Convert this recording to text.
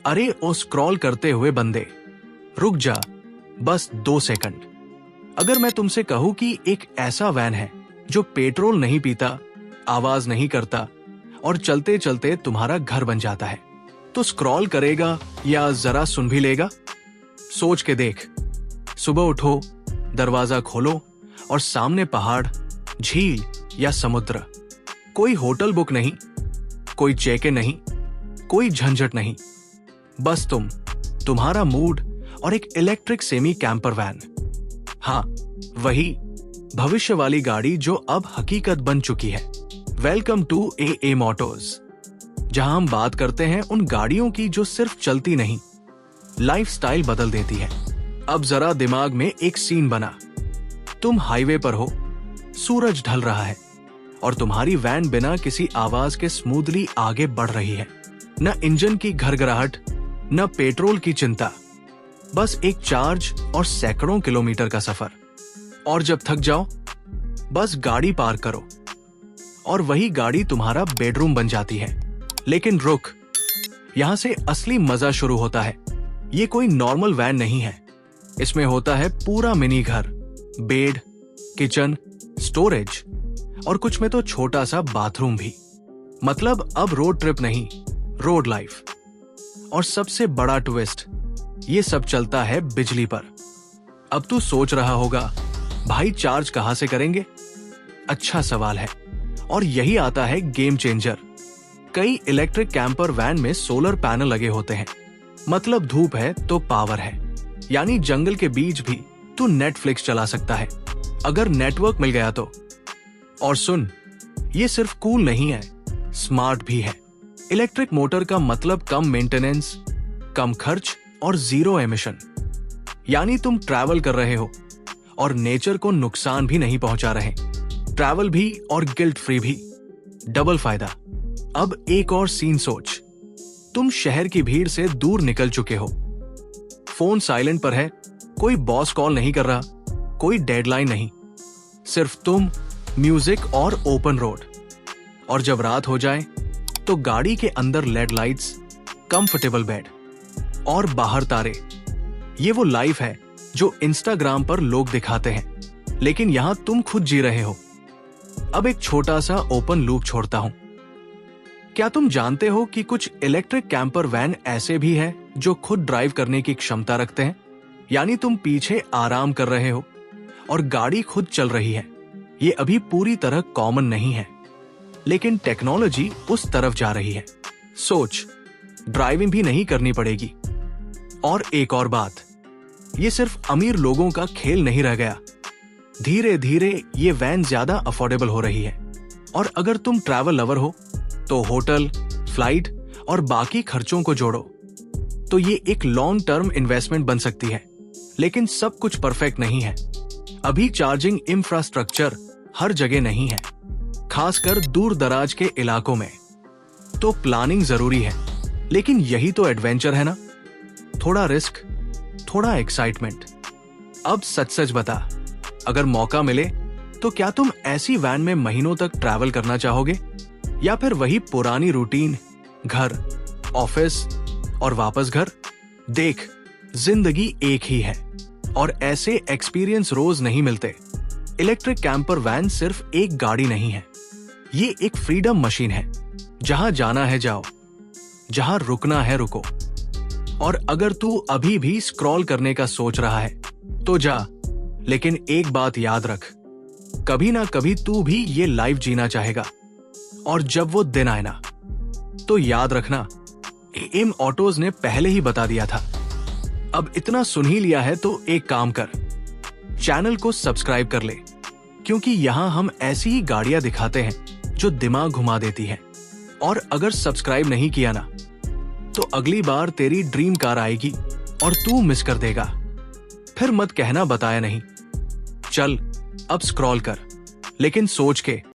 अरे ओ स्क्रॉल करते हुए बंदे, रुक जा, बस 2 सेकंड। अगर मैं तुमसे कहूं कि एक ऐसा वैन है जो पेट्रोल नहीं पीता, आवाज नहीं करता और चलते चलते तुम्हारा घर बन जाता है, तो स्क्रॉल करेगा या जरा सुन भी लेगा? सोच के देख। सुबह उठो, दरवाजा खोलो और सामने पहाड़, झील या समुद्र। कोई होटल बुक नहीं, कोई चेक इन नहीं, कोई झंझट नहीं, बस तुम्हारा मूड और एक इलेक्ट्रिक सेमी कैंपर वैन। हाँ, वही भविष्य वाली गाड़ी जो अब हकीकत बन चुकी है। वेलकम टू ए मोटर्स, जहां हम बात करते हैं उन गाड़ियों की जो सिर्फ चलती नहीं, लाइफस्टाइल बदल देती है। अब जरा दिमाग में एक सीन बना। तुम हाईवे पर हो, सूरज ढल रहा है और तुम्हारी वैन बिना किसी आवाज के स्मूथली आगे बढ़ रही है। न इंजन की घरघराहट, न पेट्रोल की चिंता, बस एक चार्ज और सैकड़ों किलोमीटर का सफर। और जब थक जाओ, बस गाड़ी पार्क करो और वही गाड़ी तुम्हारा बेडरूम बन जाती है। लेकिन रुक, यहां से असली मजा शुरू होता है। ये कोई नॉर्मल वैन नहीं है, इसमें होता है पूरा मिनी घर, बेड, किचन, स्टोरेज और कुछ में तो छोटा सा बाथरूम भी। मतलब अब रोड ट्रिप नहीं, रोड लाइफ। और सबसे बड़ा ट्विस्ट, ये सब चलता है बिजली पर। अब तू सोच रहा होगा, भाई चार्ज कहां से करेंगे? अच्छा सवाल है, और यही आता है गेम चेंजर। कई इलेक्ट्रिक कैंपर वैन में सोलर पैनल लगे होते हैं। मतलब धूप है तो पावर है, यानी जंगल के बीच भी तू नेटफ्लिक्स चला सकता है, अगर नेटवर्क मिल गया तो। और सुन, ये सिर्फ कूल नहीं है, स्मार्ट भी है। इलेक्ट्रिक मोटर का मतलब कम मेंटेनेंस, कम खर्च और जीरो एमिशन। यानी तुम ट्रैवल कर रहे हो और नेचर को नुकसान भी नहीं पहुंचा रहे। ट्रैवल भी और गिल्ट फ्री भी, डबल फायदा। अब एक और सीन सोच। तुम शहर की भीड़ से दूर निकल चुके हो, फोन साइलेंट पर है, कोई बॉस कॉल नहीं कर रहा, कोई डेडलाइन नहीं, सिर्फ तुम, म्यूजिक और ओपन रोड। और जब रात हो जाए तो गाड़ी के अंदर लेड लाइट्स, कंफर्टेबल बेड और बाहर तारे। ये वो लाइफ है जो इंस्टाग्राम पर लोग दिखाते हैं, लेकिन यहां तुम खुद जी रहे हो। अब एक छोटा सा ओपन लूप छोड़ता हूं। क्या तुम जानते हो कि कुछ इलेक्ट्रिक कैंपर वैन ऐसे भी हैं जो खुद ड्राइव करने की क्षमता रखते हैं? यानी तुम पीछे आराम कर रहे हो और गाड़ी खुद चल रही है। ये अभी पूरी तरह कॉमन नहीं है, लेकिन टेक्नोलॉजी उस तरफ जा रही है। सोच, ड्राइविंग भी नहीं करनी पड़ेगी। और एक और बात, ये सिर्फ अमीर लोगों का खेल नहीं रह गया। धीरे धीरे ये वैन ज्यादा अफोर्डेबल हो रही है। और अगर तुम ट्रैवल लवर हो तो होटल, फ्लाइट और बाकी खर्चों को जोड़ो तो ये एक लॉन्ग टर्म इन्वेस्टमेंट बन सकती है। लेकिन सब कुछ परफेक्ट नहीं है। अभी चार्जिंग इंफ्रास्ट्रक्चर हर जगह नहीं है, खासकर दूर दराज के इलाकों में। तो प्लानिंग जरूरी है, लेकिन यही तो एडवेंचर है ना। थोड़ा रिस्क, थोड़ा एक्साइटमेंट। अब सच सच बता, अगर मौका मिले तो क्या तुम ऐसी वैन में महीनों तक ट्रैवल करना चाहोगे, या फिर वही पुरानी रूटीन, घर, ऑफिस और वापस घर? देख, जिंदगी एक ही है और ऐसे एक्सपीरियंस रोज नहीं मिलते। इलेक्ट्रिक कैंपर वैन सिर्फ एक गाड़ी नहीं है, ये एक फ्रीडम मशीन है। जहां जाना है जाओ, जहां रुकना है रुको। और अगर तू अभी भी स्क्रॉल करने का सोच रहा है तो जा, लेकिन एक बात याद रख, कभी ना कभी तू भी ये लाइफ जीना चाहेगा। और जब वो दिन आए ना, तो याद रखना, एम ऑटोज ने पहले ही बता दिया था। अब इतना सुन ही लिया है तो एक काम कर, चैनल को सब्सक्राइब कर ले, क्योंकि यहां हम ऐसी ही गाड़ियां दिखाते हैं जो दिमाग घुमा देती है। और अगर सब्सक्राइब नहीं किया ना, तो अगली बार तेरी ड्रीम कार आएगी और तू मिस कर देगा। फिर मत कहना बताया नहीं। चल अब स्क्रॉल कर, लेकिन सोच के।